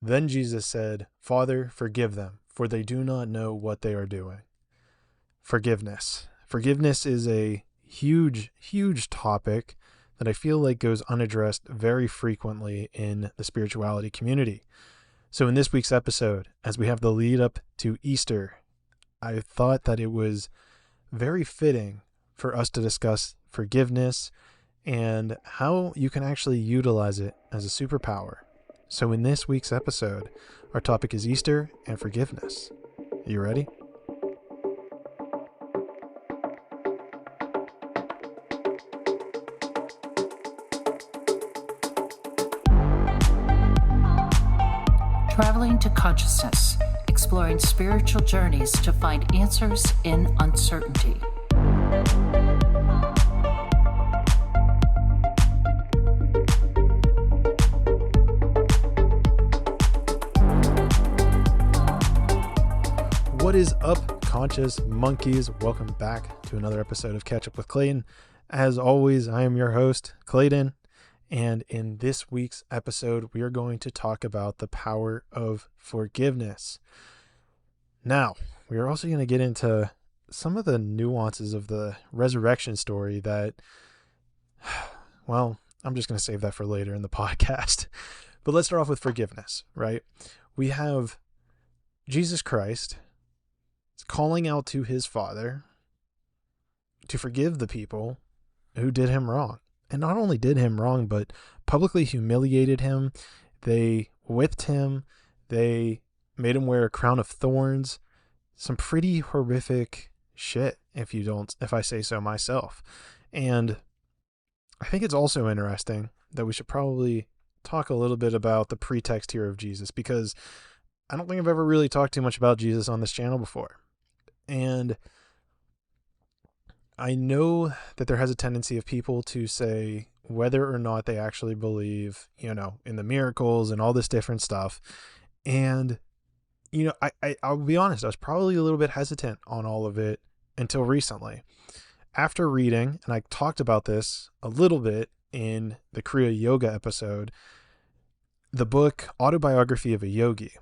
Then Jesus said, "Father, forgive them, for they do not know what they are doing." Forgiveness. Forgiveness is a huge, huge topic that I feel like goes unaddressed very frequently in the spirituality community. So in this week's episode, as we have the lead up to Easter, I thought that it was very fitting for us to discuss forgiveness and how you can actually utilize it as a superpower. So in this week's episode, our topic is Easter and forgiveness. You ready? Traveling to consciousness, exploring spiritual journeys to find answers in uncertainty. What is up, conscious monkeys? Welcome back to another episode of Catch Up with Clayton. As always, I am your host, Clayton. And in this week's episode, we are going to talk about the power of forgiveness. Now, we are also going to get into some of the nuances of the resurrection story that, well, I'm just going to save that for later in the podcast. But let's start off with forgiveness, right? We have Jesus Christ calling out to his Father to forgive the people who did him wrong. And not only did him wrong, but publicly humiliated him. They whipped him. They made him wear a crown of thorns. Some pretty horrific shit, if I say so myself. And I think it's also interesting that we should probably talk a little bit about the pretext here of Jesus, because I don't think I've ever really talked too much about Jesus on this channel before. And I know that there has a tendency of people to say whether or not they actually believe, in the miracles and all this different stuff. And, I'll be honest, I was probably a little bit hesitant on all of it until recently. After reading, and I talked about this a little bit in the Kriya Yoga episode, the book Autobiography of a Yogi.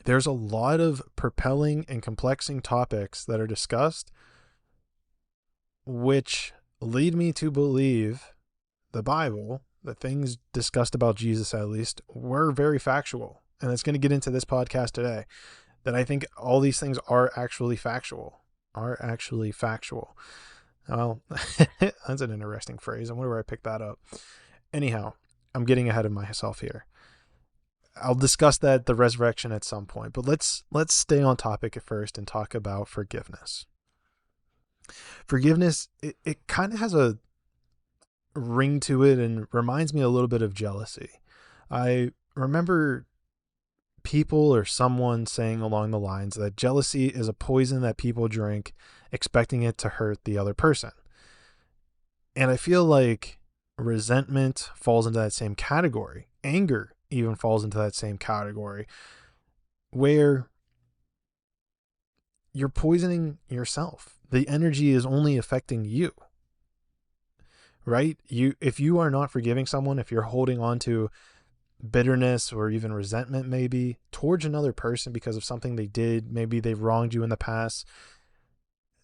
There's a lot of propelling and complexing topics that are discussed, which lead me to believe the Bible, the things discussed about Jesus at least, were very factual. And it's going to get into this podcast today, that I think all these things are actually factual. Well, that's an interesting phrase. I wonder where I picked that up. Anyhow, I'm getting ahead of myself here. I'll discuss that, the resurrection, at some point, but let's stay on topic at first and talk about forgiveness. Forgiveness, it kind of has a ring to it and reminds me a little bit of jealousy. I remember people or someone saying along the lines that jealousy is a poison that people drink expecting it to hurt the other person. And I feel like resentment falls into that same category. Anger even falls into that same category, where you're poisoning yourself. The energy is only affecting you, right? If you are not forgiving someone, if you're holding on to bitterness or even resentment maybe towards another person because of something they did, maybe they've wronged you in the past,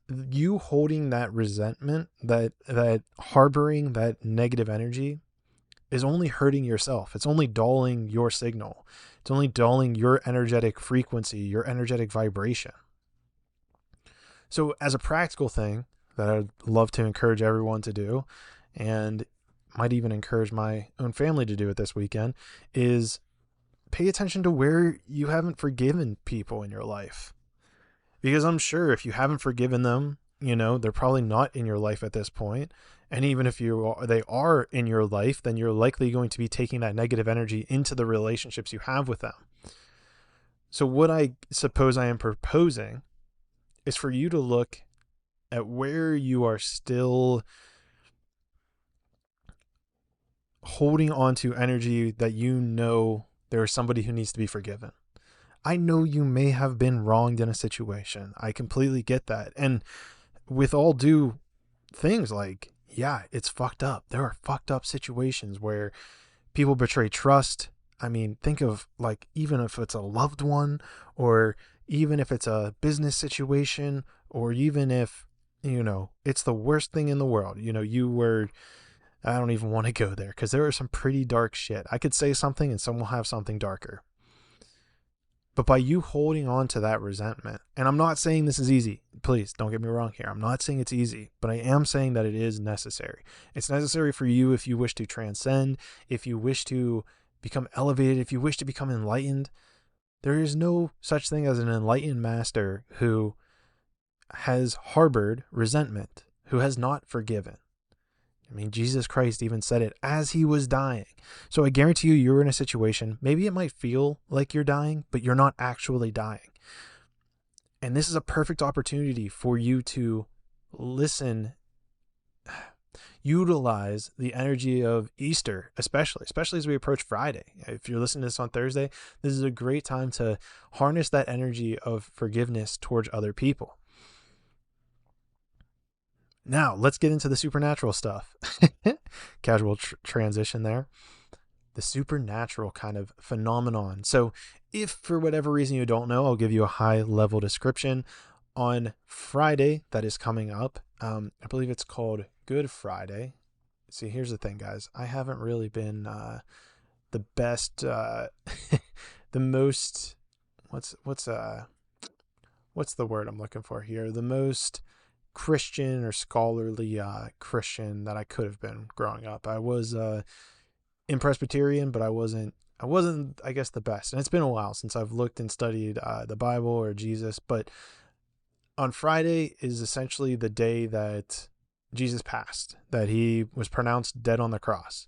you holding that resentment, that harboring that negative energy is only hurting yourself. It's only dulling your signal. It's only dulling your energetic frequency, your energetic vibration. So as a practical thing that I'd love to encourage everyone to do, and might even encourage my own family to do it this weekend, is pay attention to where you haven't forgiven people in your life. Because I'm sure if you haven't forgiven them, they're probably not in your life at this point. And even if they are in your life, then you're likely going to be taking that negative energy into the relationships you have with them. So what I suppose I am proposing is for you to look at where you are still holding on to energy that there is somebody who needs to be forgiven. I know you may have been wronged in a situation. I completely get that. And with all due things, like, yeah, it's fucked up. There are fucked up situations where people betray trust. I mean, think of like, even if it's a loved one, or even if it's a business situation, or even if, it's the worst thing in the world. I don't even want to go there because there are some pretty dark shit. I could say something and someone will have something darker. But by you holding on to that resentment, and I'm not saying this is easy, please don't get me wrong here. I'm not saying it's easy, but I am saying that it is necessary. It's necessary for you if you wish to transcend, if you wish to become elevated, if you wish to become enlightened. There is no such thing as an enlightened master who has harbored resentment, who has not forgiven. I mean, Jesus Christ even said it as he was dying. So I guarantee you're in a situation, maybe it might feel like you're dying, but you're not actually dying. And this is a perfect opportunity for you to listen, utilize the energy of Easter, especially as we approach Friday. If you're listening to this on Thursday, this is a great time to harness that energy of forgiveness towards other people. Now, let's get into the supernatural stuff. Casual transition there. The supernatural kind of phenomenon. So if for whatever reason you don't know, I'll give you a high level description. On Friday that is coming up, I believe it's called Good Friday. See, here's the thing, guys. I haven't really been the best, the most, what's the word I'm looking for here? The most Christian or scholarly Christian that I could have been growing up. I was in Presbyterian, but I wasn't, I guess, the best. And it's been a while since I've looked and studied the Bible or Jesus. But on Friday is essentially the day that Jesus passed, that he was pronounced dead on the cross.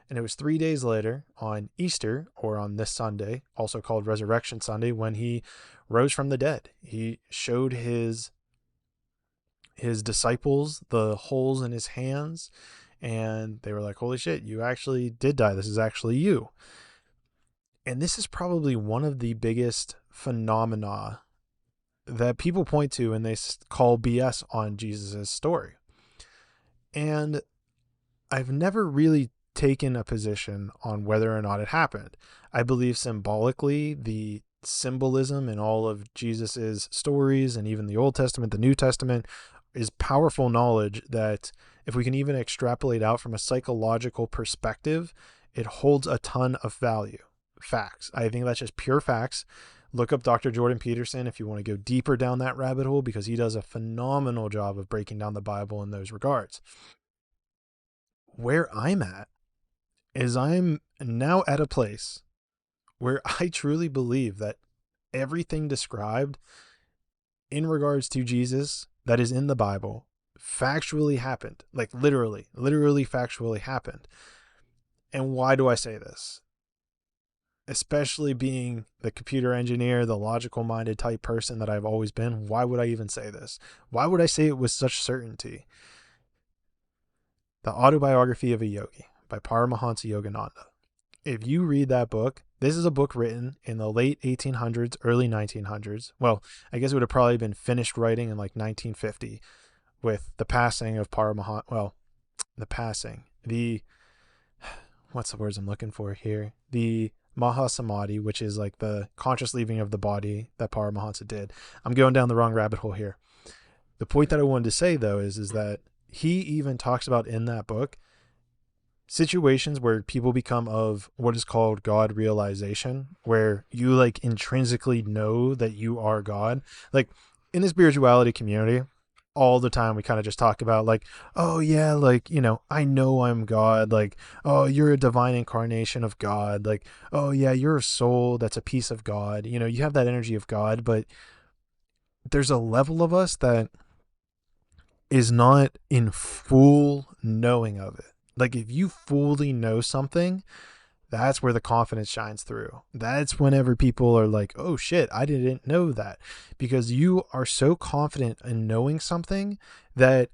And it was 3 days later on Easter, or on this Sunday, also called Resurrection Sunday, when he rose from the dead. He showed his disciples the holes in his hands, and they were like, holy shit, you actually did die. This is actually you. And this is probably one of the biggest phenomena that people point to and they call BS on Jesus's story. And I've never really taken a position on whether or not it happened. I believe symbolically the symbolism in all of Jesus's stories, and even the Old Testament, the New Testament, is powerful knowledge that if we can even extrapolate out from a psychological perspective, it holds a ton of value. Facts. I think that's just pure facts. Look up Dr. Jordan Peterson if you want to go deeper down that rabbit hole, because he does a phenomenal job of breaking down the Bible in those regards. Where I'm at is I'm now at a place where I truly believe that everything described in regards to Jesus that is in the Bible factually happened. Like literally factually happened. And why do I say this? Especially being the computer engineer, the logical minded type person that I've always been, why would I even say this? Why would I say it with such certainty? The Autobiography of a Yogi by Paramahansa Yogananda. If you read that book, this is a book written in the late 1800s, early 1900s. Well, I guess it would have probably been finished writing in like 1950 with the passing of Paramahansa. Well, what's the words I'm looking for here? The Mahasamadhi, which is like the conscious leaving of the body that Paramahansa did. I'm going down the wrong rabbit hole here. The point that I wanted to say though is that he even talks about in that book situations where people become of what is called God realization, where you like intrinsically know that you are God. Like in the spirituality community, all the time we kind of just talk about like, oh yeah, like, I know I'm God. Like, oh, you're a divine incarnation of God. Like, oh yeah, you're a soul that's a piece of God. You have that energy of God, but there's a level of us that is not in full knowing of it. Like if you fully know something, that's where the confidence shines through. That's whenever people are like, oh shit, I didn't know that. Because you are so confident in knowing something that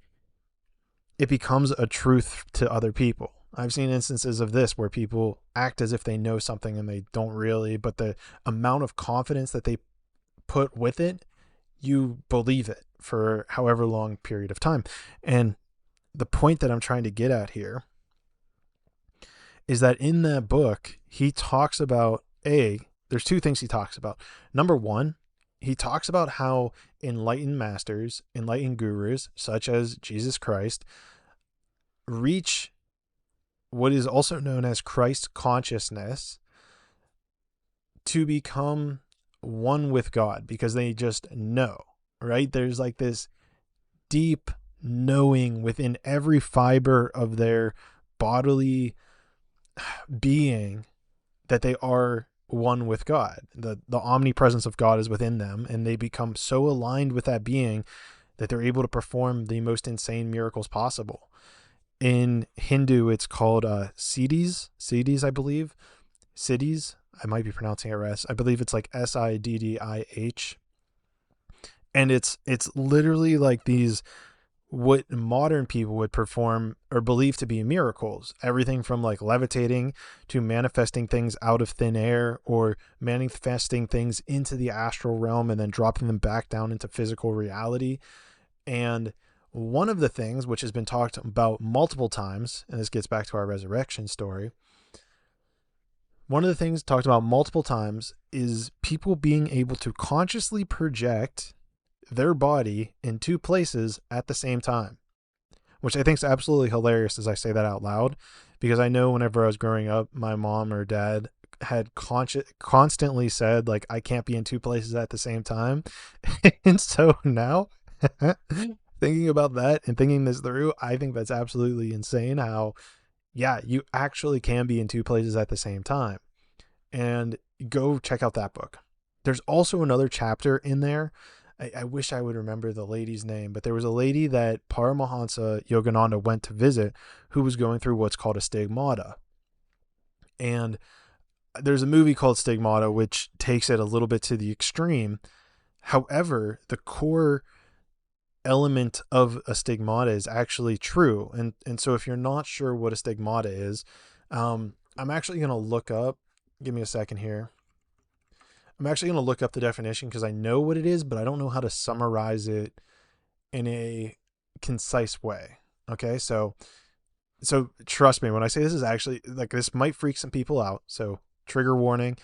it becomes a truth to other people. I've seen instances of this where people act as if they know something and they don't really, but the amount of confidence that they put with it, you believe it for however long period of time. And the point that I'm trying to get at here is that in that book, he talks about there's two things he talks about. Number one, he talks about how enlightened masters, enlightened gurus, such as Jesus Christ, reach what is also known as Christ consciousness to become one with God because they just know, right? There's like this deep knowing within every fiber of their bodily being that they are one with God. The omnipresence of God is within them, and they become so aligned with that being that they're able to perform the most insane miracles possible. In Hindu, it's called Siddhis, I believe. Siddhis. I might be pronouncing it right. I believe it's like Siddih. And it's literally like these what modern people would perform or believe to be miracles. Everything from like levitating to manifesting things out of thin air, or manifesting things into the astral realm and then dropping them back down into physical reality. And one of the things which has been talked about multiple times, and this gets back to our resurrection story, one of the things talked about multiple times is people being able to consciously project their body in two places at the same time, which I think is absolutely hilarious as I say that out loud, because I know whenever I was growing up, my mom or dad had constantly said, like, I can't be in two places at the same time. And so now thinking about that and thinking this through, I think that's absolutely insane how, yeah, you actually can be in two places at the same time. And go check out that book. There's also another chapter in there. I wish I would remember the lady's name, but there was a lady that Paramahansa Yogananda went to visit who was going through what's called a stigmata. And there's a movie called Stigmata, which takes it a little bit to the extreme. However, the core element of a stigmata is actually true. And so if you're not sure what a stigmata is, I'm actually going to look up, give me a second here. I'm actually going to look up the definition because I know what it is, but I don't know how to summarize it in a concise way. Okay. So trust me when I say this is actually like, this might freak some people out. So trigger warning.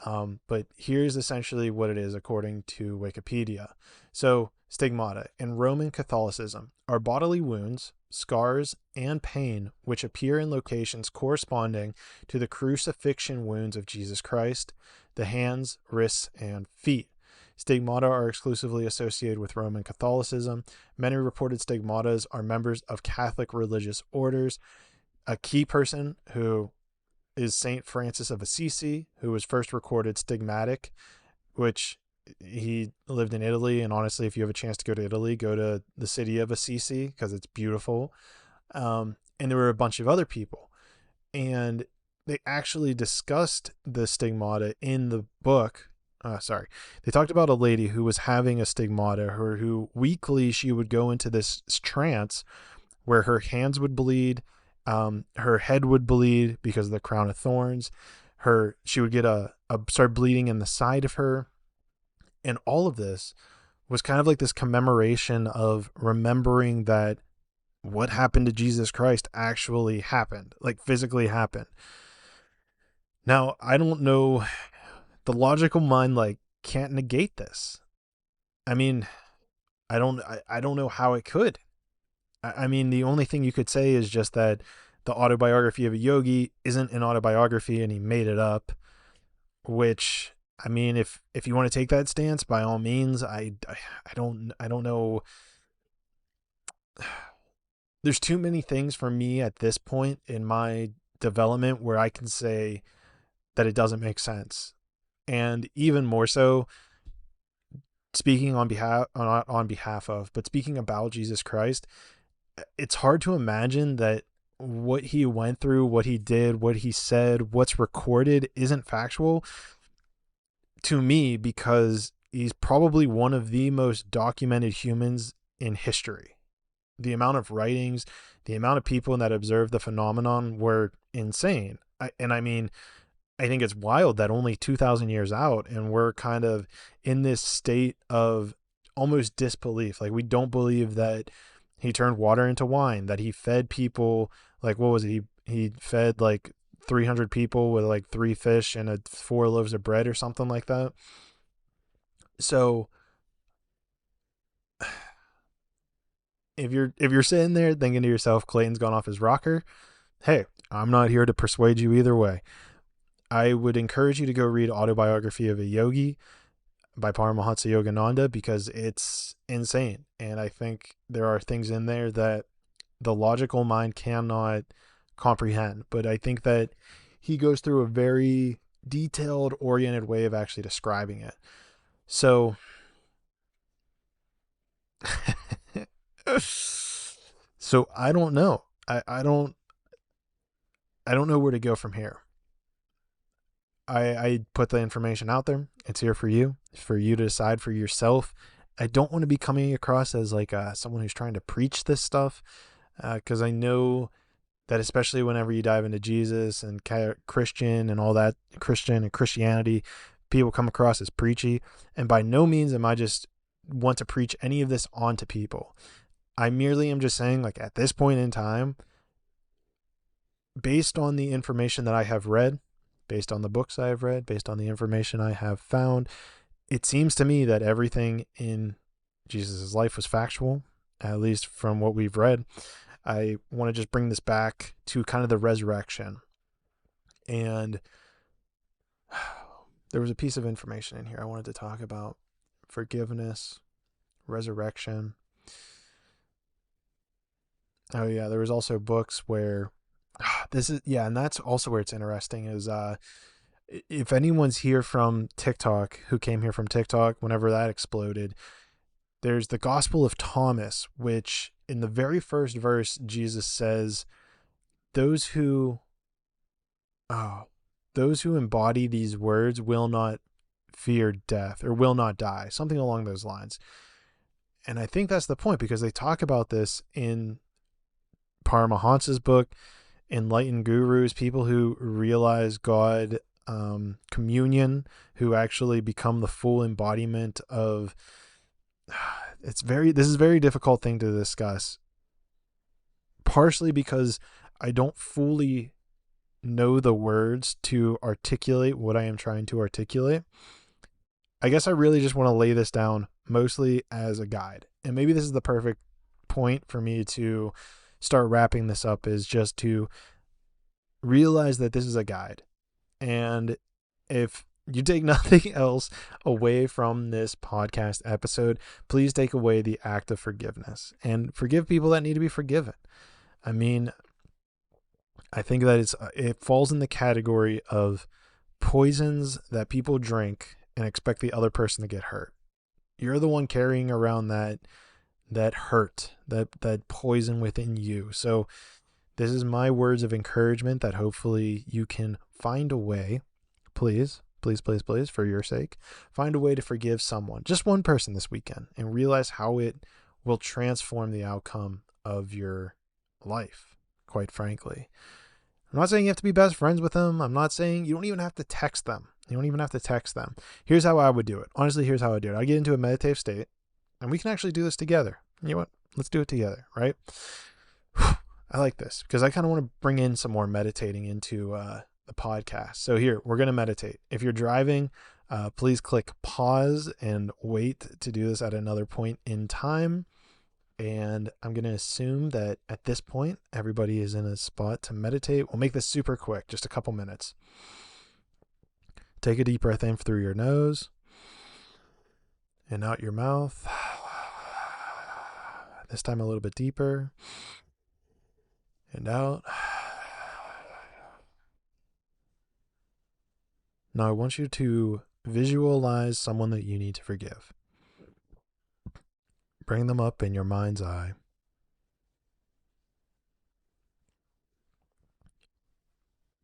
But here's essentially what it is according to Wikipedia. So stigmata in Roman Catholicism are bodily wounds, scars, and pain which appear in locations corresponding to the crucifixion wounds of Jesus Christ, the hands, wrists, and feet. Stigmata are exclusively associated with Roman Catholicism. Many reported stigmatas are members of Catholic religious orders. A key person who is Saint Francis of Assisi, who was first recorded stigmatic, which he lived in Italy. And honestly, if you have a chance to go to Italy, go to the city of Assisi because it's beautiful. And there were a bunch of other people, and they actually discussed the stigmata in the book. They talked about a lady who was having a stigmata, who weekly she would go into this trance where her hands would bleed, her head would bleed because of the crown of thorns. She would get start bleeding in the side of her. And all of this was kind of like this commemoration of remembering that what happened to Jesus Christ actually happened, like physically happened. Now, I don't know, the logical mind like can't negate this. I mean, I don't know how it could. I mean, the only thing you could say is just that the autobiography of a yogi isn't an autobiography and he made it up, which, I mean, if you want to take that stance, by all means. I don't know. There's too many things for me at this point in my development where I can say that it doesn't make sense. And even more so, speaking on behalf, not on behalf of, but speaking about Jesus Christ, it's hard to imagine that what he went through, what he did, what he said, what's recorded isn't factual to me, because he's probably one of the most documented humans in history. The amount of writings, the amount of people that observed the phenomenon were insane. I think it's wild that only 2,000 years out and we're kind of in this state of almost disbelief. Like, we don't believe that he turned water into wine, that he fed people, like, what was it? He fed like 300 people with like 3 fish and 4 loaves of bread or something like that. So if you're sitting there thinking to yourself, Clayton's gone off his rocker, hey, I'm not here to persuade you either way. I would encourage you to go read Autobiography of a Yogi by Paramahansa Yogananda, because it's insane. And I think there are things in there that the logical mind cannot comprehend. But I think that he goes through a very detailed, oriented way of actually describing it. So so I don't know. I don't know where to go from here. I put the information out there. It's here for you to decide for yourself. I don't want to be coming across as like someone who's trying to preach this stuff, because I know that especially whenever you dive into Jesus and Christian and all that, Christian and Christianity, people come across as preachy. And by no means am I just want to preach any of this onto people. I merely am just saying, like, at this point in time, based on the information that I have read, based on the books I have read, based on the information I have found, it seems to me that everything in Jesus' life was factual, at least from what we've read. I want to just bring this back to kind of the resurrection. And there was a piece of information in here I wanted to talk about: forgiveness, resurrection. Oh yeah, there was also books where this is, yeah, and that's also where it's interesting is if anyone's here from TikTok, who came here from TikTok whenever that exploded, there's the Gospel of Thomas, which in the very first verse, Jesus says, those who embody these words will not fear death, or will not die, something along those lines. And I think that's the point, because they talk about this in Paramahansa's book, enlightened gurus, people who realize God, communion, who actually become the full embodiment of this is a very difficult thing to discuss, partially because I don't fully know the words to articulate what I am trying to articulate. I guess I really just want to lay this down mostly as a guide. And maybe this is the perfect point for me to start wrapping this up, is just to realize that this is a guide. And if you take nothing else away from this podcast episode, please take away the act of forgiveness and forgive people that need to be forgiven. I mean, I think that it falls in the category of poisons that people drink and expect the other person to get hurt. You're the one carrying around that hurt, that poison within you. So this is my words of encouragement that hopefully you can find a way, please, for your sake, find a way to forgive someone, just one person this weekend, and realize how it will transform the outcome of your life, quite frankly. I'm not saying you have to be best friends with them. I'm not saying you don't even have to text them. Here's how I would do it. Honestly, here's how I do it. I get into a meditative state, and we can actually do this together. You know what? Let's do it together, right? I like this because I kind of want to bring in some more meditating into the podcast. So here, we're going to meditate. If you're driving, please click pause and wait to do this at another point in time. And I'm going to assume that at this point, everybody is in a spot to meditate. We'll make this super quick, just a couple minutes. Take a deep breath in through your nose and out your mouth. This time a little bit deeper. And out. Now I want you to visualize someone that you need to forgive. Bring them up in your mind's eye.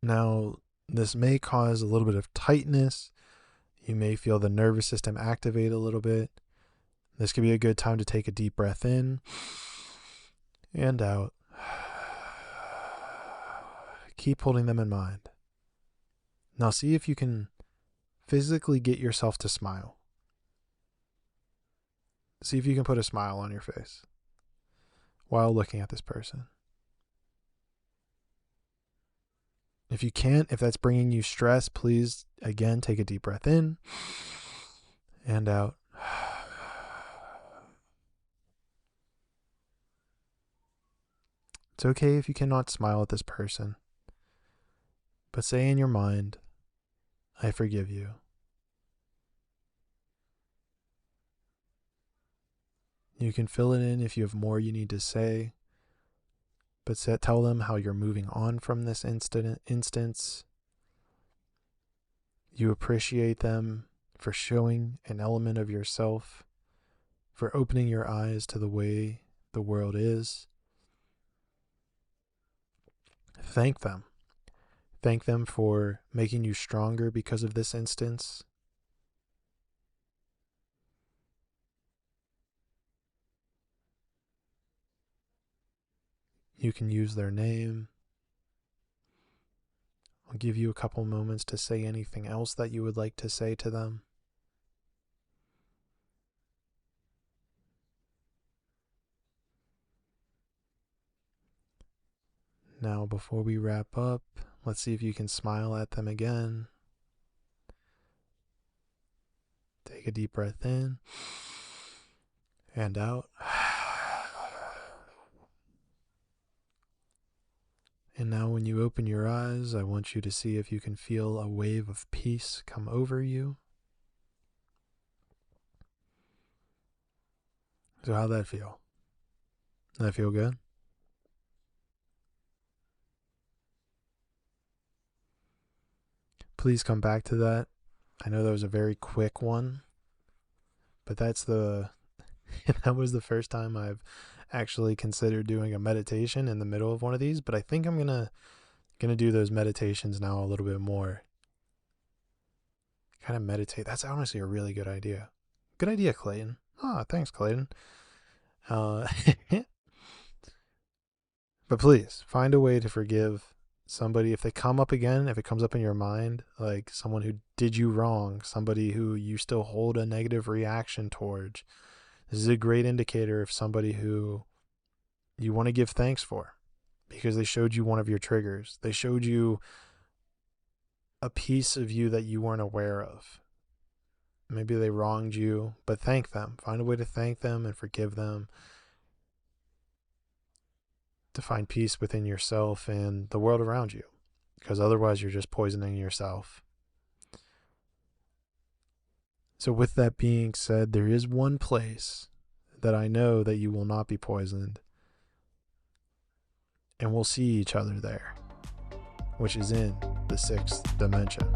Now, this may cause a little bit of tightness. You may feel the nervous system activate a little bit. This could be a good time to take a deep breath in and out. Keep holding them in mind. Now see if you can physically get yourself to smile. See if you can put a smile on your face while looking at this person. If you can't, if that's bringing you stress, please, again, take a deep breath in and out. It's okay if you cannot smile at this person, but say in your mind, I forgive you. You can fill it in if you have more you need to say, but tell them how you're moving on from this instance. You appreciate them for showing an element of yourself, for opening your eyes to the way the world is. Thank them. Thank them for making you stronger because of this instance. You can use their name. I'll give you a couple moments to say anything else that you would like to say to them. Now, before we wrap up, let's see if you can smile at them again. Take a deep breath in and out. And now when you open your eyes, I want you to see if you can feel a wave of peace come over you. So how'd that feel? Did that feel good? Please come back to that. I know that was a very quick one, but that was the first time I've actually considered doing a meditation in the middle of one of these, but I think I'm gonna do those meditations now a little bit more. Kind of meditate. That's honestly a really good idea. Good idea, Clayton. Thanks, Clayton. But please find a way to forgive somebody if they come up again, if it comes up in your mind, like someone who did you wrong, somebody who you still hold a negative reaction towards. This is a great indicator of somebody who you want to give thanks for because they showed you one of your triggers. They showed you a piece of you that you weren't aware of. Maybe they wronged you, but thank them. Find a way to thank them and forgive them, to find peace within yourself and the world around you, because otherwise you're just poisoning yourself. So with that being said, there is one place that I know that you will not be poisoned, and we'll see each other there, which is in the 6th dimension.